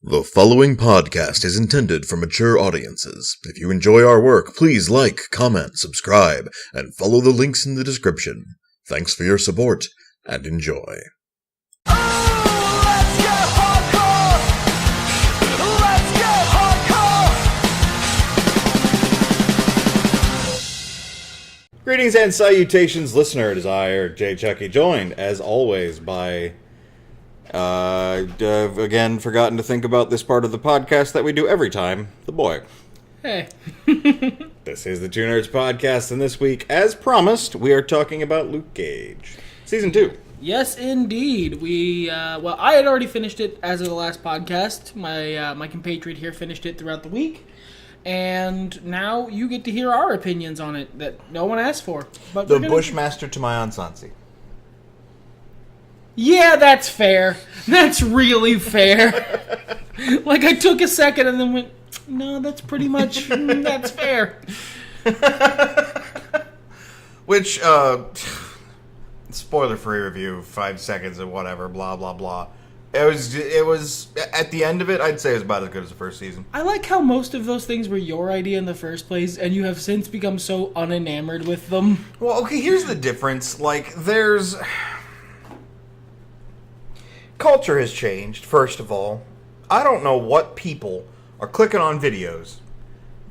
The following podcast is intended for mature audiences. If you enjoy our work, please like, comment, subscribe, and follow the links in the description. Thanks for your support, and enjoy. Greetings and salutations, listener. It is I, Eric J. Chucky, joined, as always, by... again, forgotten to think about this part of the podcast that we do every time, the boy. Hey. This is the Two Nerds Podcast, and this week, as promised, we are talking about Luke Cage. Season 2. Yes, indeed. I had already finished it as of the last podcast. My compatriot here finished it throughout the week. And now you get to hear our opinions on it that no one asked for. But the Bushmaster to my Aunt Sansi. Yeah, that's fair. That's really fair. Like, I took a second and then went, no, that's pretty much, that's fair. Which, spoiler-free review, 5 seconds of whatever, blah, blah, blah. It was, at the end of it, I'd say it was about as good as the first season. I like how most of those things were your idea in the first place, and you have since become so unenamored with them. Well, okay, here's the difference. Like, there's... Culture has changed, first of all. I don't know what people are clicking on videos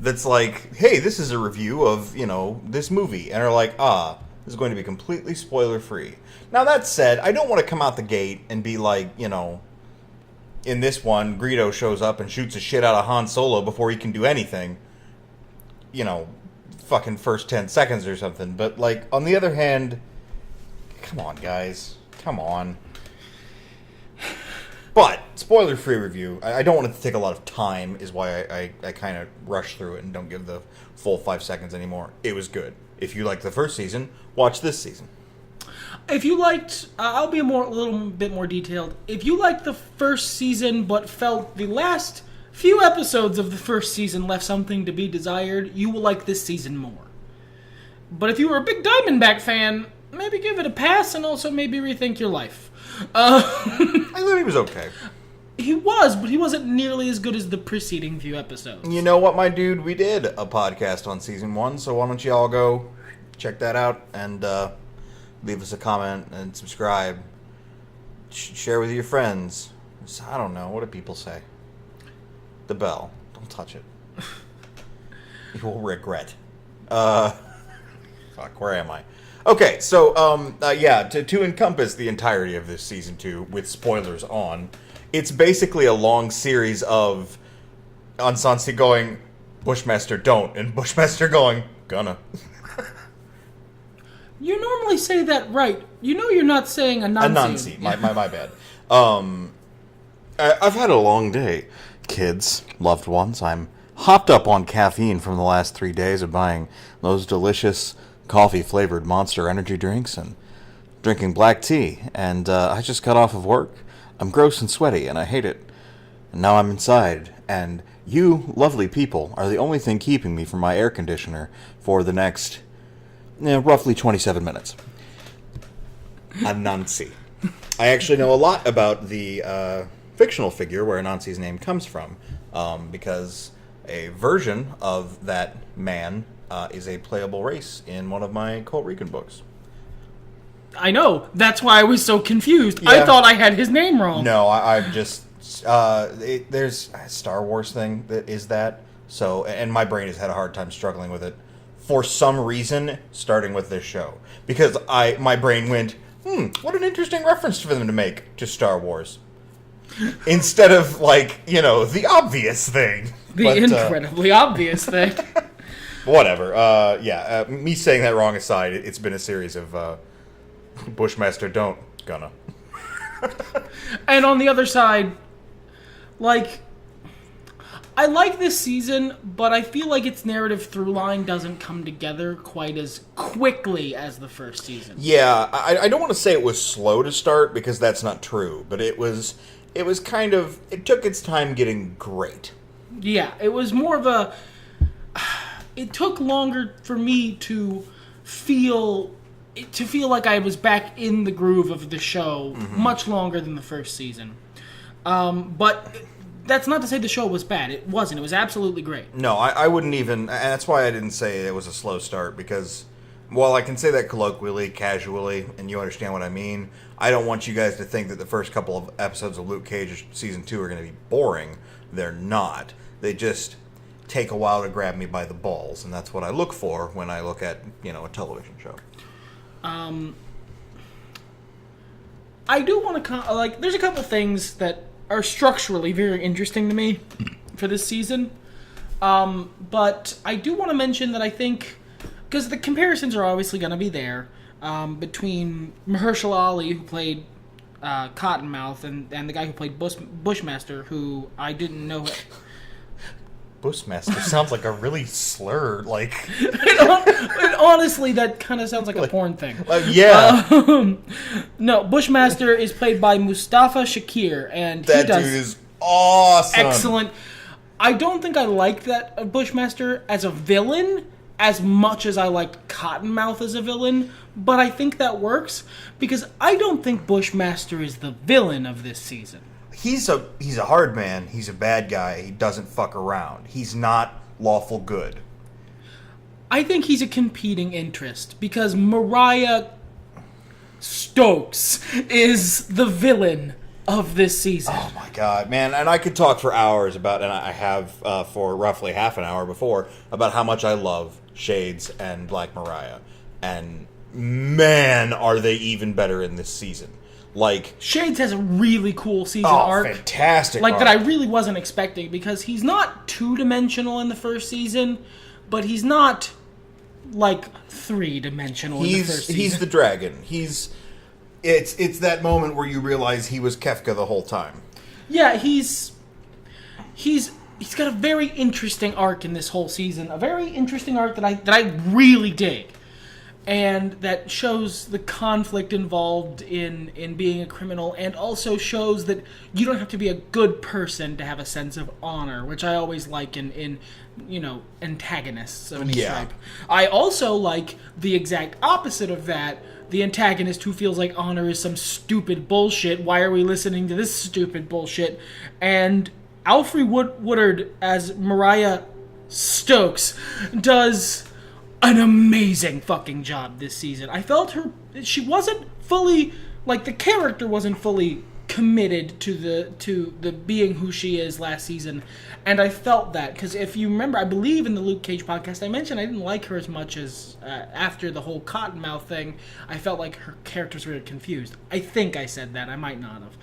that's like, hey, this is a review of, this movie. And are like, this is going to be completely spoiler-free. Now, that said, I don't want to come out the gate and be like, in this one, Greedo shows up and shoots the shit out of Han Solo before he can do anything. Fucking first 10 seconds or something. But, like, on the other hand, come on, guys. Come on. But, spoiler-free review, I don't want it to take a lot of time, is why I kind of rush through it and don't give the full 5 seconds anymore. It was good. If you liked the first season, watch this season. If you liked, I'll be a little bit more detailed. If you liked the first season but felt the last few episodes of the first season left something to be desired, you will like this season more. But if you were a big Diamondback fan, maybe give it a pass and also maybe rethink your life. I thought he was okay. He was, but he wasn't nearly as good as the preceding few episodes. You know what, my dude? We did a podcast on Season 1, so why don't you all go check that out and leave us a comment and subscribe. Share with your friends. I don't know. What do people say? The bell. Don't touch it. You will regret. Fuck, where am I? Okay, so, to encompass the entirety of this Season 2 with spoilers on, it's basically a long series of Aunt Sansi going, Bushmaster, don't, and Bushmaster going, gonna. You normally say that right. You know you're not saying Anansi. Anansi, my bad. I've had a long day, kids, loved ones. I'm hopped up on caffeine from the last 3 days of buying those delicious coffee-flavored Monster energy drinks and drinking black tea, and I just got off of work. I'm gross and sweaty, and I hate it. And now I'm inside, and you lovely people are the only thing keeping me from my air conditioner for the next, roughly 27 minutes. Anansi. I actually know a lot about the fictional figure where Anansi's name comes from, because a version of that man is a playable race in one of my Colt Regan books. I know. That's why I was so confused. Yeah. I thought I had his name wrong. No, I'm just... there's a Star Wars thing that is that. So, and my brain has had a hard time struggling with it. For some reason, starting with this show. Because my brain went, what an interesting reference for them to make to Star Wars. Instead of, the obvious thing. Incredibly obvious thing. Whatever. Me saying that wrong aside, it's been a series of Bushmaster don't gonna. And on the other side, I like this season, but I feel like its narrative through line doesn't come together quite as quickly as the first season. Yeah, I don't want to say it was slow to start because that's not true, but it was kind of, it took its time getting great. Yeah, it was more of a... It took longer for me to feel like I was back in the groove of the show, much longer than the first season. But that's not to say the show was bad. It wasn't. It was absolutely great. No, I wouldn't even... And that's why I didn't say it was a slow start, because while I can say that colloquially, casually, and you understand what I mean, I don't want you guys to think that the first couple of episodes of Luke Cage Season 2 are going to be boring. They're not. They just take a while to grab me by the balls, and that's what I look for when I look at, a television show. I do want to... there's a couple things that are structurally very interesting to me for this season. But I do want to mention that I think... Because the comparisons are obviously going to be there between Mahershala Ali, who played Cottonmouth, and the guy who played Bushmaster, who I didn't know... Bushmaster sounds like a really slurred, honestly, that kind of sounds like a porn thing. Yeah. No, Bushmaster is played by Mustafa Shakir, and that dude is awesome. Excellent. I don't think I like that Bushmaster as a villain as much as I liked Cottonmouth as a villain, but I think that works because I don't think Bushmaster is the villain of this season. He's a hard man. He's a bad guy. He doesn't fuck around. He's not lawful good. I think he's a competing interest because Mariah Stokes is the villain of this season. Oh my god, man. And I could talk for hours about, and I have for roughly half an hour before, about how much I love Shades and Black Mariah. And man, are they even better in this season. Shades has a really cool season arc. Fantastic arc. That I really wasn't expecting because he's not two-dimensional in the first season, but he's not, three-dimensional in the first season. He's the dragon. It's that moment where you realize he was Kefka the whole time. Yeah, he's got a very interesting arc in this whole season. A very interesting arc that I really dig. And that shows the conflict involved in being a criminal, and also shows that you don't have to be a good person to have a sense of honor, which I always like in antagonists of any stripe. I also like the exact opposite of that, the antagonist who feels like honor is some stupid bullshit. Why are we listening to this stupid bullshit? And Alfre Woodard as Mariah Stokes does an amazing fucking job this season. I felt she wasn't fully, the character wasn't fully committed to the being who she is last season, and I felt that, because if you remember, I believe in the Luke Cage podcast, I mentioned I didn't like her as much as after the whole Cottonmouth thing, I felt like her characters were confused. I think I said that, I might not have.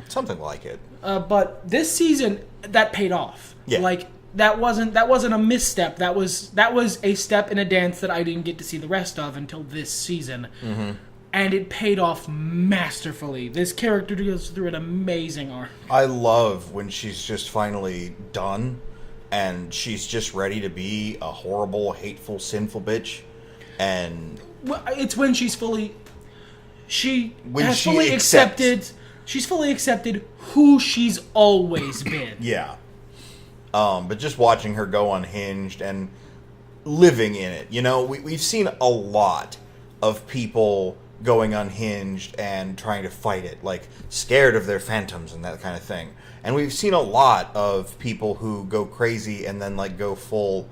Something like it. But this season, that paid off. Yeah. That wasn't a misstep. That was a step in a dance that I didn't get to see the rest of until this season. Mm-hmm. And it paid off masterfully. This character goes through an amazing arc. I love when she's just finally done and she's just ready to be a horrible, hateful, sinful bitch. And it's when she's fully accepted. She's fully accepted who she's always been. Yeah. But just watching her go unhinged and living in it. We've seen a lot of people going unhinged and trying to fight it, scared of their phantoms and that kind of thing. And we've seen a lot of people who go crazy and then go full,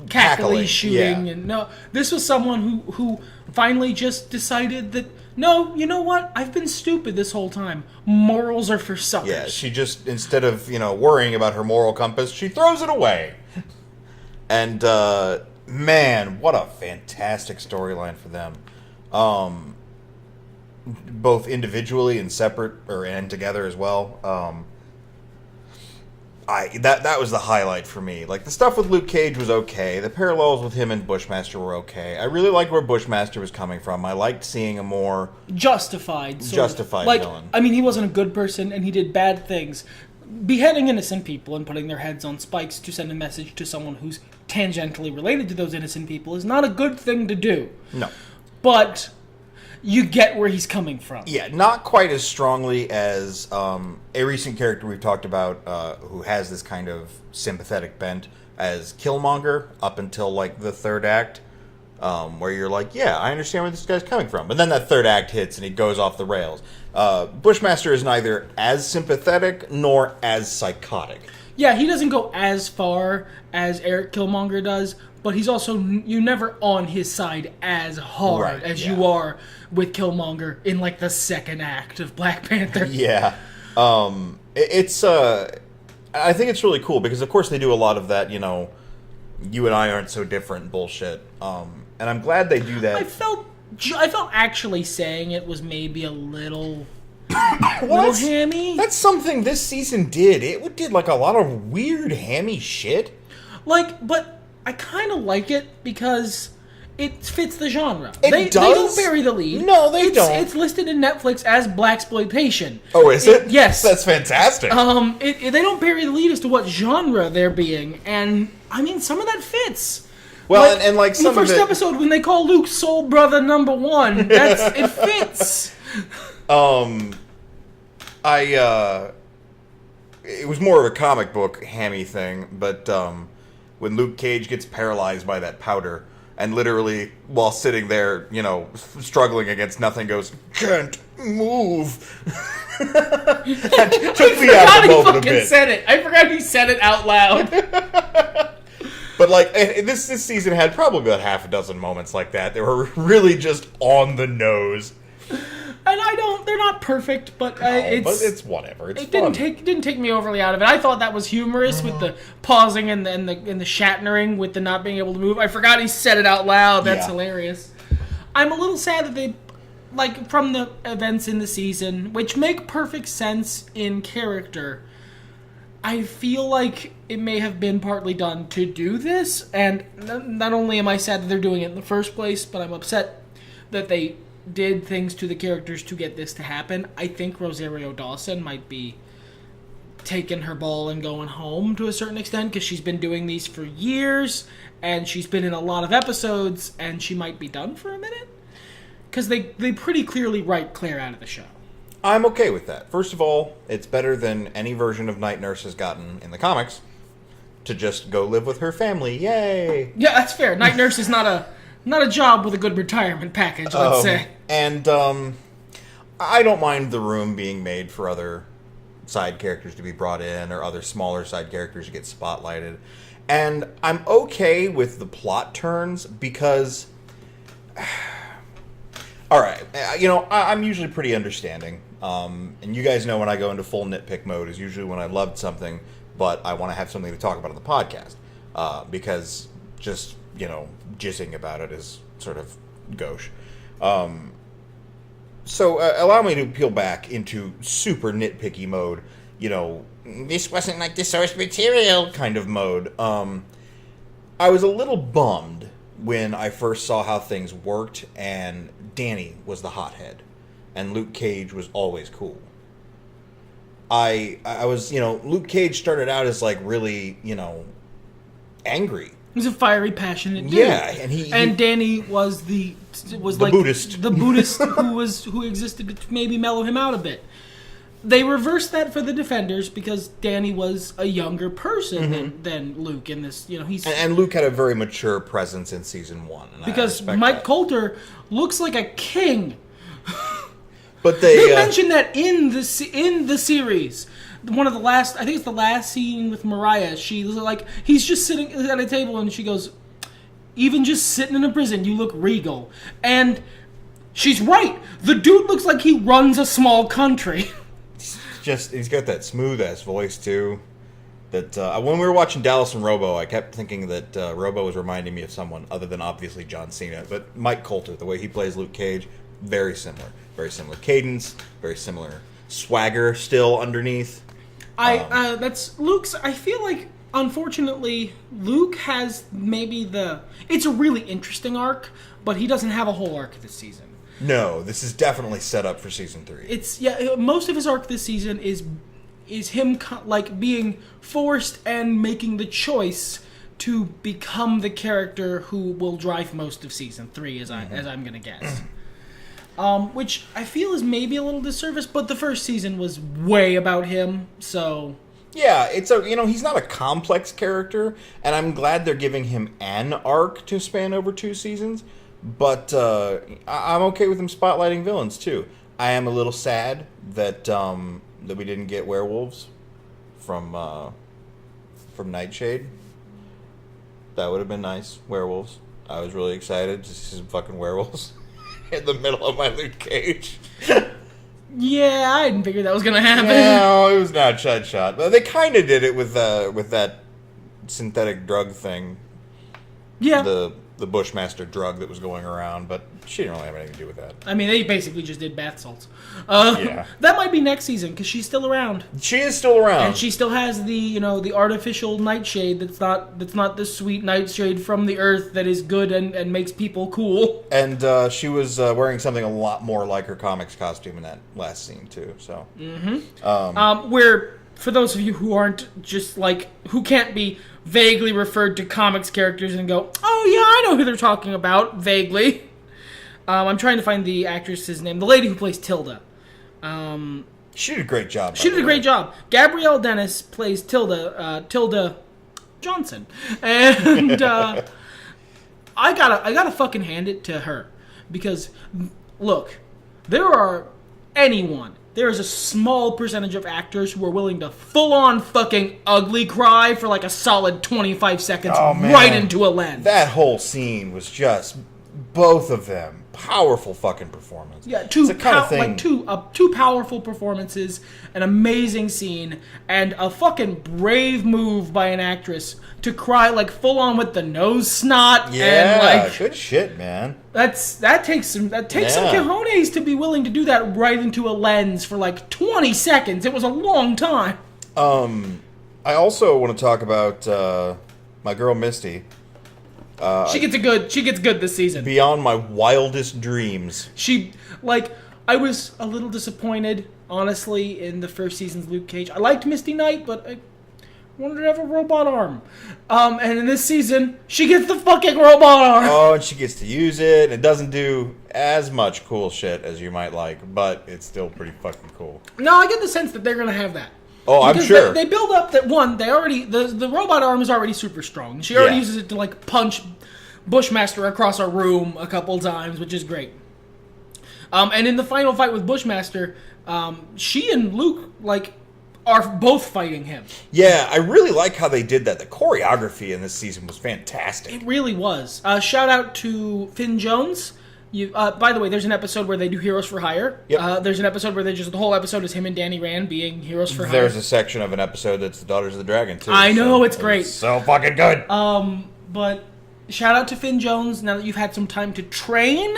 cackling, shooting. Yeah. And no, this was someone who finally just decided that, no, you know what? I've been stupid this whole time. Morals are for suckers. Yeah, she just, instead of, worrying about her moral compass, she throws it away. And, man, what a fantastic storyline for them. Both individually and separate, and together as well. That was the highlight for me. The stuff with Luke Cage was okay. The parallels with him and Bushmaster were okay. I really liked where Bushmaster was coming from. I liked seeing a more justified villain. I mean, he wasn't a good person and he did bad things. Beheading innocent people and putting their heads on spikes to send a message to someone who's tangentially related to those innocent people is not a good thing to do. No. But you get where he's coming from. Yeah, not quite as strongly as a recent character we've talked about who has this kind of sympathetic bent as Killmonger up until the third act. where you're like, yeah, I understand where this guy's coming from. But then that third act hits and he goes off the rails. Bushmaster is neither as sympathetic nor as psychotic. Yeah, he doesn't go as far as Eric Killmonger does, but he's also, you're never on his side as hard as you are with Killmonger in, like, the second act of Black Panther. Yeah. It's, I think it's really cool because, of course, they do a lot of that, you know, you and I aren't so different bullshit. And I'm glad they do that. I felt actually saying it was maybe a little... Well, hammy. That's something this season did. It did like a lot of weird hammy shit. Like, but I kind of like it because it fits the genre. They don't bury the lead. No, they don't. It's listed in Netflix as blaxploitation. Oh, is it? Yes. That's fantastic. They don't bury the lead as to what genre they're being, and I mean some of that fits. Well, and like some in the first of it, episode when they call Luke Soul Brother number 1, it fits. It was more of a comic book hammy thing, but when Luke Cage gets paralyzed by that powder, and literally, while sitting there, you know, struggling against nothing, goes, "Can't move." That took me out of the moment a bit. Said it. I forgot he said it out loud. But like, this season had probably about half a dozen moments like that. They were really just on the nose. And they're not perfect, but but it's whatever. It didn't take me overly out of it. I thought that was humorous with the pausing and the Shatnering with the not being able to move. I forgot he said it out loud. That's hilarious. I'm a little sad that they, like, from the events in the season, which make perfect sense in character, I feel like it may have been partly done to do this, and not only am I sad that they're doing it in the first place, but I'm upset that they did things to the characters to get this to happen. I think Rosario Dawson might be taking her ball and going home to a certain extent, because she's been doing these for years, and she's been in a lot of episodes, and she might be done for a minute. Because they pretty clearly write Claire out of the show. I'm okay with that. First of all, it's better than any version of Night Nurse has gotten in the comics to just go live with her family. Yay! Yeah, that's fair. Night Nurse is not a job with a good retirement package, let's say. And I don't mind the room being made for other side characters to be brought in, or other smaller side characters to get spotlighted. And I'm okay with the plot turns because... Alright, you know, I'm usually pretty understanding. And you guys know when I go into full nitpick mode is usually when I loved something, but I want to have something to talk about on the podcast. Because just, you know, jizzing about it is sort of gauche. So allow me to peel back into super nitpicky mode. You know, this wasn't like the source material kind of mode. I was a little bummed when I first saw how things worked, and Danny was the hothead, and Luke Cage was always cool. I was, you know, Luke Cage started out as like really, you know, angry. He's a fiery, passionate dude. Yeah, and Danny was the like Buddhist. The Buddhist who existed to maybe mellow him out a bit. They reversed that for the Defenders because Danny was a younger person than Luke in this. You know, and Luke had a very mature presence in season 1. And because Mike Coulter looks like a king. But they mentioned that in the series. One of the last, I think it's the last scene with Mariah. She was like, he's just sitting at a table, and she goes, "Even just sitting in a prison, you look regal." And she's right. The dude looks like he runs a small country. He's got that smooth ass voice too. That when we were watching Dallas and Robo, I kept thinking that Robo was reminding me of someone other than obviously John Cena. But Mike Coulter, the way he plays Luke Cage, very similar cadence, very similar swagger still underneath. That's Luke's. I feel like, unfortunately, Luke has maybe it's a really interesting arc, but he doesn't have a whole arc this season. No, this is definitely set up for season 3. Most of his arc this season is him like being forced and making the choice to become the character who will drive most of season 3, as I'm gonna guess. Which I feel is maybe a little disservice, but the first season was way about him, so Yeah, he's not a complex character, and I'm glad they're giving him an arc to span over 2 seasons, but I'm okay with him spotlighting villains, too. I am a little sad that we didn't get werewolves from Nightshade. That would have been nice, werewolves. I was really excited to see some fucking werewolves in the middle of my Luke Cage. Yeah, I didn't figure that was gonna happen. No, it was not shot. But they kind of did it with that synthetic drug thing. Yeah. The Bushmaster drug that was going around, but she didn't really have anything to do with that. I mean, they basically just did bath salts. Yeah. That might be next season, because she's still around. She is still around. And she still has the artificial nightshade that's not the sweet nightshade from the earth that is good and makes people cool. And she was wearing something a lot more like her comics costume in that last scene, too. So. Mm-hmm. Where, for those of you who aren't just who can't be vaguely referred to comics characters and go, oh yeah, I know who they're talking about, vaguely. I'm trying to find the actress's name. The lady who plays Tilda. She did a great job. She did a great job. Gabrielle Dennis plays Tilda Johnson. And I gotta fucking hand it to her. Because, look, there is a small percentage of actors who are willing to full-on fucking ugly cry for a solid 25 seconds right into a lens. That whole scene was just, both of them, powerful fucking performance. Yeah, two powerful performances, an amazing scene, and a fucking brave move by an actress to cry full-on with the nose snot. Yeah, and good shit, man. That takes some cojones to be willing to do that right into a lens for 20 seconds. It was a long time. I also want to talk about my girl Misty. She gets good this season. Beyond my wildest dreams. I was a little disappointed, honestly, in the first season's Luke Cage. I liked Misty Knight, but I wanted her to have a robot arm. And in this season, she gets the fucking robot arm. Oh, and she gets to use it. It doesn't do as much cool shit as you might like, but it's still pretty fucking cool. No, I get the sense that they're going to have that. Oh, because I'm sure. They build up that, the robot arm is already super strong. She already uses it to, punch Bushmaster across a room a couple times, which is great. And in the final fight with Bushmaster, she and Luke, are both fighting him. Yeah, I really like how they did that. The choreography in this season was fantastic. It really was. Shout out to Finn Jones. By the way, there's an episode where they do Heroes for Hire. Yep. There's an episode where the whole episode is him and Danny Rand being Heroes for Hire. There's a section of an episode that's the Daughters of the Dragon, too. I know, it's great. So fucking good. But shout out to Finn Jones, now that you've had some time to train.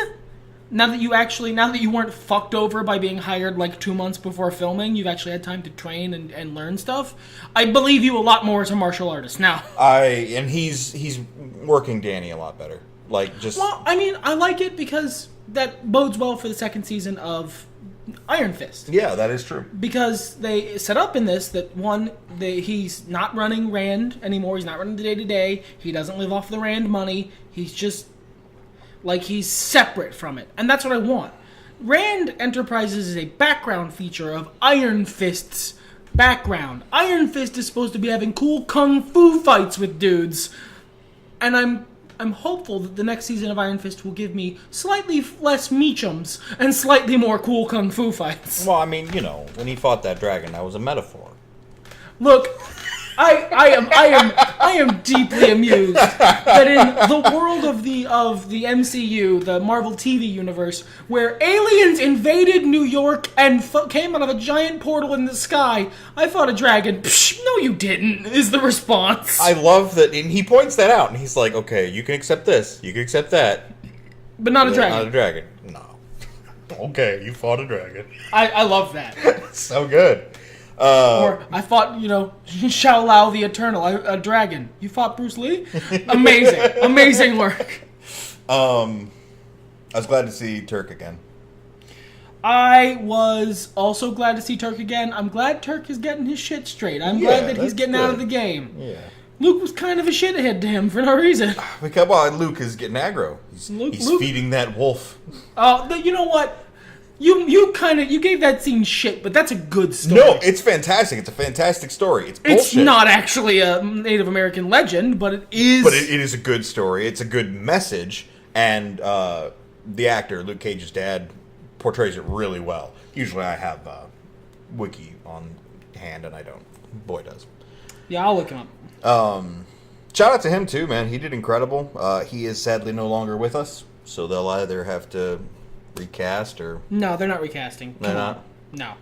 Now that you weren't fucked over by being hired 2 months before filming, you've actually had time to train and learn stuff. I believe you a lot more as a martial artist now. And he's working Danny a lot better. Well, I mean, I like it because that bodes well for the second season of Iron Fist. Yeah, that is true. Because they set up in this that, he's not running Rand anymore. He's not running the day-to-day. He doesn't live off the Rand money. He's just, he's separate from it. And that's what I want. Rand Enterprises is a background feature of Iron Fist's background. Iron Fist is supposed to be having cool kung fu fights with dudes. And I'm hopeful that the next season of Iron Fist will give me slightly less meachums and slightly more cool kung fu fights. Well, I mean, when he fought that dragon, that was a metaphor. Look, I am deeply amused that in the world of the MCU, the Marvel TV universe, where aliens invaded New York and came out of a giant portal in the sky, I fought a dragon. Psh, no, you didn't, is the response. I love that, and he points that out, and he's like, okay, you can accept this, you can accept that. But not a dragon. Not a dragon. No. Okay, you fought a dragon. I love that. So good. Or I fought, Shao Lao the Eternal, a dragon. You fought Bruce Lee? Amazing work. I was glad to see Turk again. I was also glad to see Turk again. I'm glad Turk is getting his shit straight. I'm glad that he's getting out of the game. Yeah. Luke was kind of a shithead to him for no reason. Well, Luke is getting aggro. He's feeding that wolf. You know what? You gave that scene shit, but that's a good story. No, it's fantastic. It's a fantastic story. It's bullshit. It's not actually a Native American legend, but it is. But it is a good story. It's a good message, and the actor Luke Cage's dad portrays it really well. Usually, I have Wiki on hand, and I don't. Boy does. Yeah, I'll look him up. Shout out to him too, man. He did incredible. He is sadly no longer with us, so they'll either have to recast or... No, they're not recasting. They're not? No.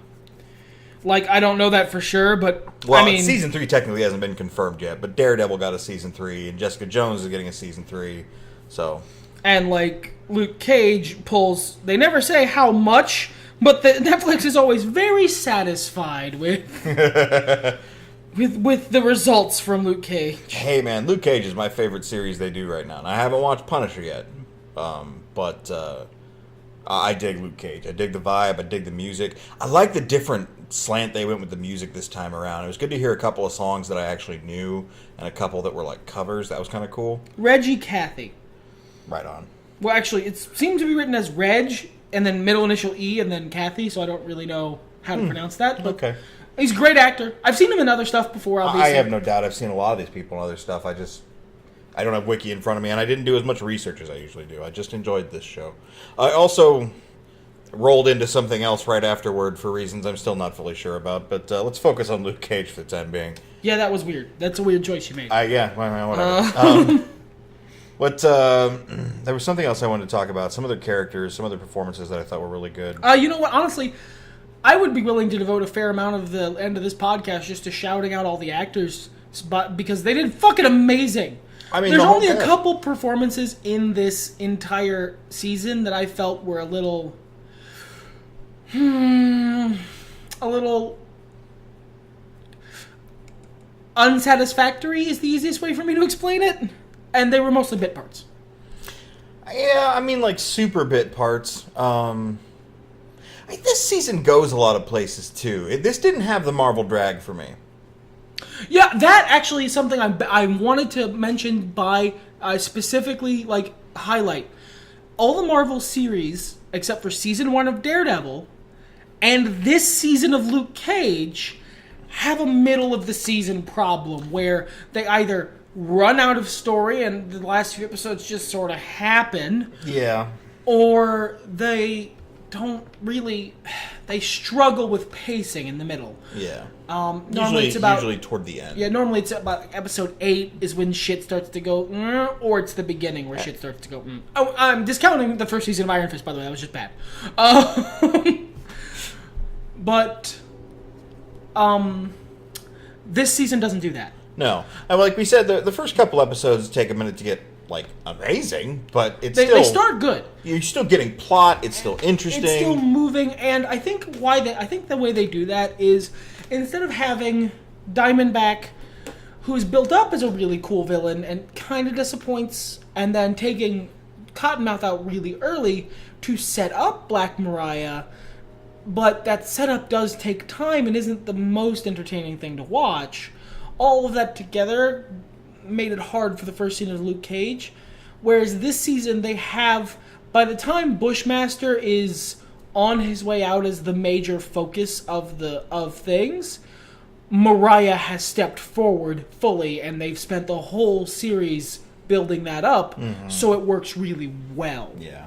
Like, I don't know that for sure, but... Well, I mean, Season 3 technically hasn't been confirmed yet, but Daredevil got a Season 3, and Jessica Jones is getting a Season 3, so... And, like, Luke Cage pulls... They never say how much, but Netflix is always very satisfied with... with the results from Luke Cage. Hey, man, Luke Cage is my favorite series they do right now, and I haven't watched Punisher yet, but... I dig Luke Cage. I dig the vibe. I dig the music. I like the different slant they went with the music this time around. It was good to hear a couple of songs that I actually knew and a couple that were like covers. That was kind of cool. Reggie Cathy. Right on. Well, actually, it seems to be written as Reg and then middle initial E and then Cathy, so I don't really know how to pronounce that. But okay. He's a great actor. I've seen him in other stuff before, obviously. I have no doubt. I've seen a lot of these people in other stuff. I don't have Wiki in front of me, and I didn't do as much research as I usually do. I just enjoyed this show. I also rolled into something else right afterward for reasons I'm still not fully sure about, but let's focus on Luke Cage for the time being. Yeah, that was weird. That's a weird choice you made. Yeah, whatever. There was something else I wanted to talk about. Some other characters, some other performances that I thought were really good. You know what? Honestly, I would be willing to devote a fair amount of the end of this podcast just to shouting out all the actors, because they did fucking amazing. I mean, there's only a couple performances in this entire season that I felt were a little unsatisfactory is the easiest way for me to explain it. And they were mostly bit parts. Yeah, I mean, like, super bit parts. This season goes a lot of places, too. This didn't have the Marvel drag for me. Yeah, that actually is something I wanted to mention by specifically, like, highlight. All the Marvel series, except for Season 1 of Daredevil, and this season of Luke Cage, have a middle-of-the-season problem where they either run out of story and the last few episodes just sort of happen. Yeah. Or they don't really... They struggle with pacing in the middle. Yeah. Usually toward the end. Yeah, normally it's about episode 8 is when shit starts to go, or it's the beginning where shit starts to go, Oh, I'm discounting the first season of Iron Fist, by the way. That was just bad. But, this season doesn't do that. No. And like we said, the first couple episodes take a minute to get, like, amazing, but they start good. You're still getting plot, it's still interesting. It's still moving, and I think the way they do that is, instead of having Diamondback, who's built up as a really cool villain and kind of disappoints, and then taking Cottonmouth out really early to set up Black Mariah, but that setup does take time and isn't the most entertaining thing to watch. All of that together made it hard for the first season of Luke Cage, whereas this season they have, by the time Bushmaster is on his way out as the major focus of things, Mariah has stepped forward fully, and they've spent the whole series building that up, so it works really well. Yeah.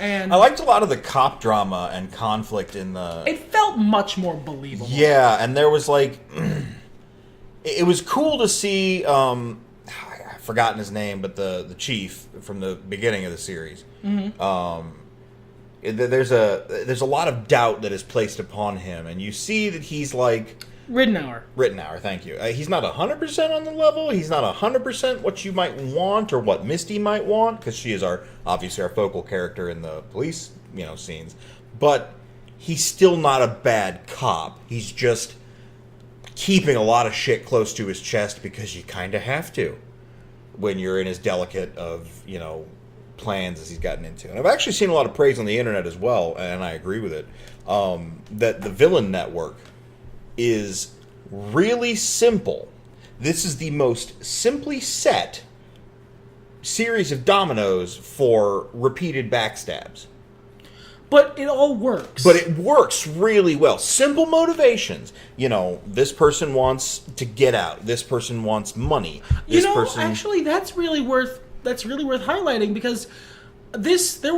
And I liked a lot of the cop drama and conflict in the... It felt much more believable. Yeah, and there was, like... It was cool to see... I've forgotten his name, but the chief from the beginning of the series. Mm-hmm. There's a lot of doubt that is placed upon him, and you see that he's like... Rittenhour, thank you. He's not 100% on the level. He's not 100% what you might want or what Misty might want, because she is obviously our focal character in the police, scenes. But he's still not a bad cop. He's just keeping a lot of shit close to his chest because you kind of have to when you're in as delicate of, plans as he's gotten into. And I've actually seen a lot of praise on the internet as well, and I agree with it, that the Villain Network is really simple. This is the most simply set series of dominoes for repeated backstabs. But it all works. But it works really well. Simple motivations. You know, this person wants to get out. This person wants money. This person... actually, that's really worth highlighting, because there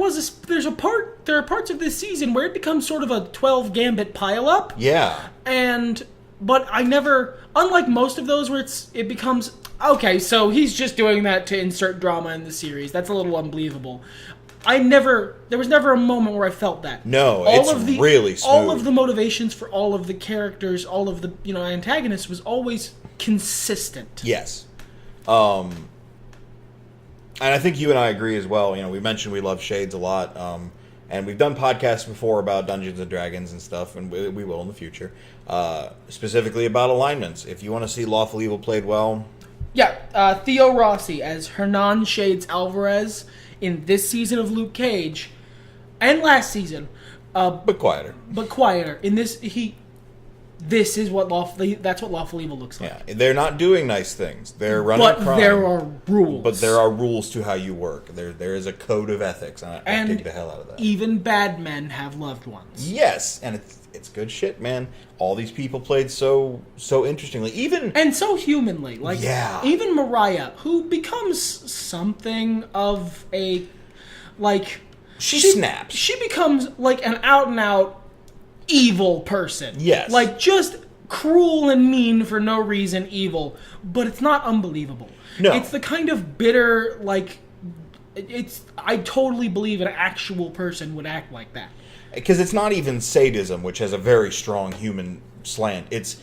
are parts of this season where it becomes sort of a 12 gambit pileup. Yeah. But I never, unlike most of those where it becomes, okay, so he's just doing that to insert drama in the series. That's a little unbelievable. There was never a moment where I felt that. No, really smooth. All of the motivations for all of the characters, all of the, antagonists was always consistent. Yes. And I think you and I agree as well. You know, we mentioned we love Shades a lot. And we've done podcasts before about Dungeons and Dragons and stuff, and we will in the future. Specifically about alignments. If you want to see Lawful Evil played well... Yeah, Theo Rossi as Hernan Shades Alvarez in this season of Luke Cage, and last season. But quieter. In this, This is what that's what Lawful Evil looks like. Yeah, they're not doing nice things. They're running crime. But there are rules. But there are rules to how you work. There is a code of ethics, and I dig the hell out of that. Even bad men have loved ones. Yes, and it's good shit, man. All these people played so interestingly, and so humanly. Like, yeah. Even Mariah, who becomes something of a she snaps. She becomes like an out and out evil person. Yes. Like, just cruel and mean for no reason evil. But it's not unbelievable. No. It's the kind of bitter, I totally believe an actual person would act like that. Because it's not even sadism, which has a very strong human slant. It's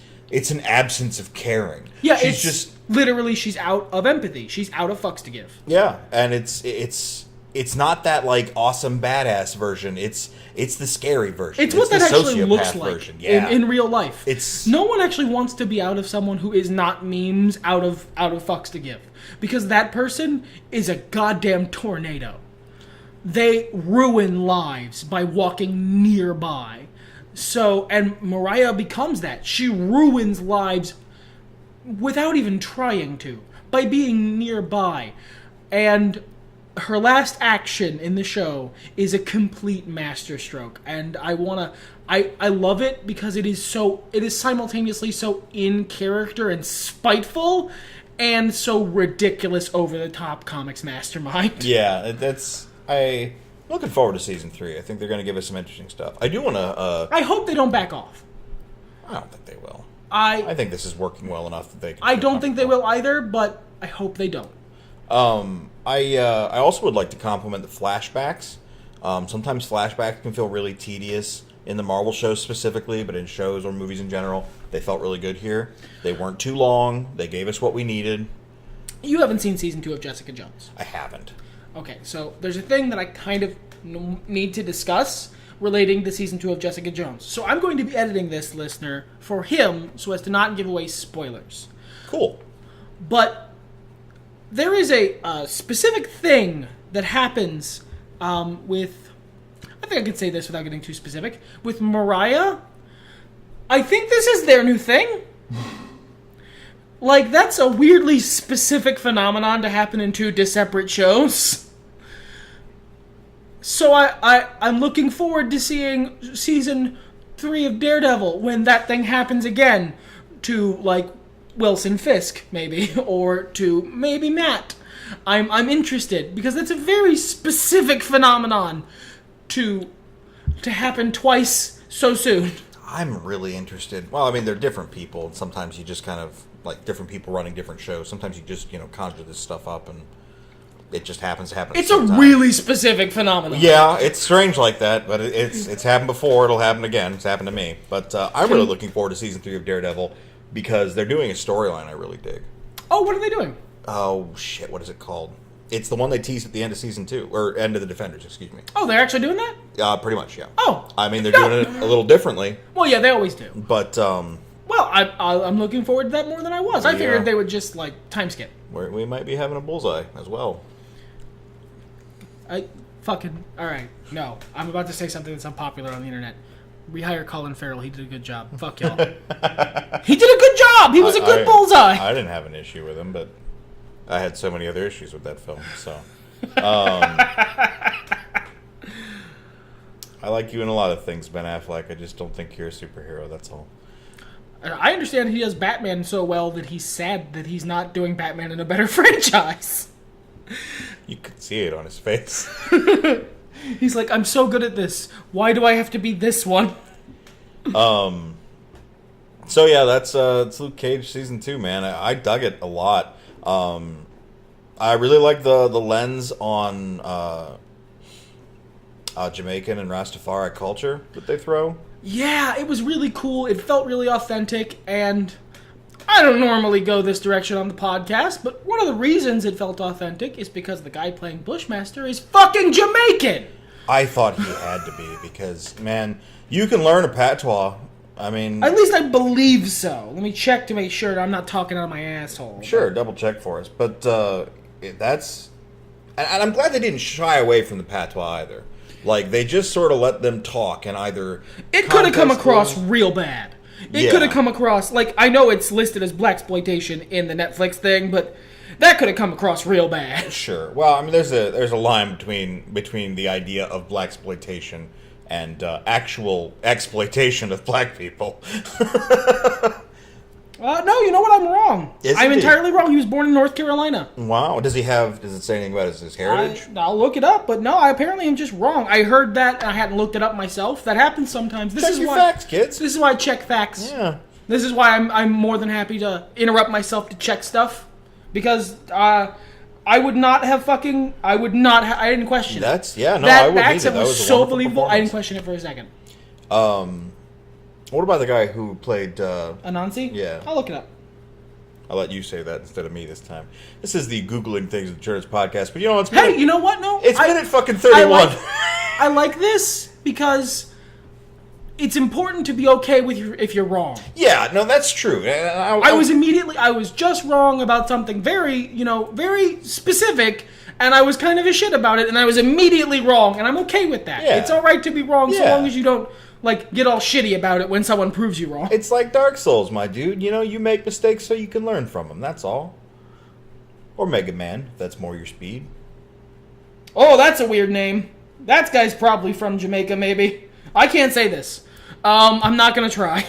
an absence of caring. Yeah, literally she's out of empathy. She's out of fucks to give. Yeah, and it's not that awesome badass version. It's the scary version. It's what that actually looks like version. Yeah. in real life. It's no one actually wants to be out of someone who is not memes out of fucks to give, because that person is a goddamn tornado. They ruin lives by walking nearby. So, and Mariah becomes that. She ruins lives without even trying to, by being nearby. And her last action in the show is a complete masterstroke, and I love it because it is simultaneously so in character and spiteful, and so ridiculous, over the top comics mastermind. Yeah, I'm looking forward to season 3. I think they're going to give us some interesting stuff. I do want to. I hope they don't back off. I don't think they will. I think this is working well enough that they can. I don't think they will either, but I hope they don't. I also would like to compliment the flashbacks. Sometimes flashbacks can feel really tedious in the Marvel shows specifically, but in shows or movies in general, they felt really good here. They weren't too long. They gave us what we needed. You haven't seen season 2 of Jessica Jones. I haven't. Okay, so there's a thing that I kind of need to discuss relating to season 2 of Jessica Jones. So I'm going to be editing this, listener, for him so as to not give away spoilers. Cool. But there is a specific thing that happens with... I think I can say this without getting too specific. With Mariah, I think this is their new thing. That's a weirdly specific phenomenon to happen in 2 separate shows. So I'm looking forward to seeing season 3 of Daredevil when that thing happens again to, Wilson Fisk, maybe, or to maybe Matt. I'm interested, because that's a very specific phenomenon to happen twice so soon. I'm really interested. Well, I mean, they're different people, and sometimes you just kind of, different people running different shows. Sometimes you just, conjure this stuff up, and it just happens to happen. It's a really specific phenomenon. Yeah, it's strange like that, but it's happened before. It'll happen again. It's happened to me. But I'm really looking forward to season 3 of Daredevil, because they're doing a storyline I really dig. Oh, what are they doing? Oh, shit, what is it called? It's the one they teased at the end of season 2, or end of the Defenders, excuse me. Oh, they're actually doing that? Pretty much, yeah. Oh. I mean, they're doing it a little differently. Well, yeah, they always do. But, well, I'm looking forward to that more than I was. I figured they would just, time skip. We might be having a bullseye as well. Alright, no. I'm about to say something that's unpopular on the internet. Rehire Colin Farrell. He did a good job. Fuck y'all. He did a good job! He was a good bullseye! I didn't have an issue with him, but I had so many other issues with that film, so... I like you in a lot of things, Ben Affleck. I just don't think you're a superhero, that's all. I understand he does Batman so well that he's sad that he's not doing Batman in a better franchise. You could see it on his face. He's like, I'm so good at this. Why do I have to be this one? So yeah, that's it's Luke Cage season 2, man. I dug it a lot. I really like the lens on Jamaican and Rastafari culture that they throw. Yeah, it was really cool. It felt really authentic, and I don't normally go this direction on the podcast, but one of the reasons it felt authentic is because the guy playing Bushmaster is fucking Jamaican! I thought he had to be, because, man, you can learn a patois. I mean... At least I believe so. Let me check to make sure that I'm not talking out of my asshole. Sure, double check for us. But that's... And I'm glad they didn't shy away from the patois either. Like, they just sort of let them talk and either... It could have come across real bad. It could have come across... Like, I know it's listed as blaxploitation in the Netflix thing, but that could have come across real bad. Sure. Well, I mean, there's a line between the idea of blaxploitation and actual exploitation of black people. No, you know what? I'm wrong. I'm entirely wrong. He was born in North Carolina. Wow. Does it say anything about his heritage? I'll look it up, but no, I apparently am just wrong. I heard that, and I hadn't looked it up myself. That happens sometimes. Check your facts, kids. This is why I check facts. Yeah. This is why I'm more than happy to interrupt myself to check stuff, because I would not have fucking... I didn't question it. I wouldn't either. That accent was so wonderful believable, I didn't question it for a second. What about the guy who played... Anansi? Yeah. I'll look it up. I'll let you say that instead of me this time. This is the Googling Things with Church podcast, but you know what's Hey, you know what? No. It's minute fucking 31. I like this because it's important to be okay with if you're wrong. Yeah, no, that's true. I was just wrong about something very specific, and I was kind of a shit about it, and I was immediately wrong, and I'm okay with that. Yeah. It's alright to be wrong so Yeah. long as you don't, get all shitty about it when someone proves you wrong. It's like Dark Souls, my dude. You know, you make mistakes so you can learn from them. That's all. Or Mega Man, if that's more your speed. Oh, that's a weird name. That guy's probably from Jamaica, maybe. I can't say this. I'm not gonna try.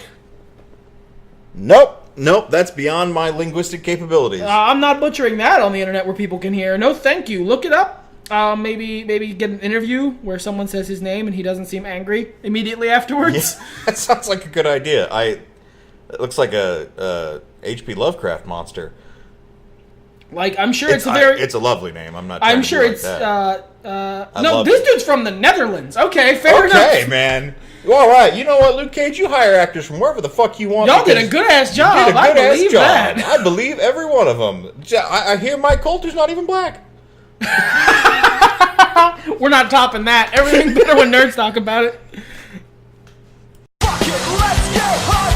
Nope, that's beyond my linguistic capabilities. I'm not butchering that on the internet where people can hear. No, thank you. Look it up. Maybe get an interview where someone says his name and he doesn't seem angry immediately afterwards. Yeah, that sounds like a good idea. It looks like a H.P. Lovecraft monster. I'm sure it's a lovely name. I'm not. I'm sure it's. This dude's from the Netherlands. Okay, fair enough. Okay, man. All right. You know what, Luke Cage? You hire actors from wherever the fuck you want. Y'all did a good ass job. I believe that. I believe every one of them. I hear Mike Colt is not even black. We're not topping that. Everything's better when nerds talk about it. Fuck it, let's get high.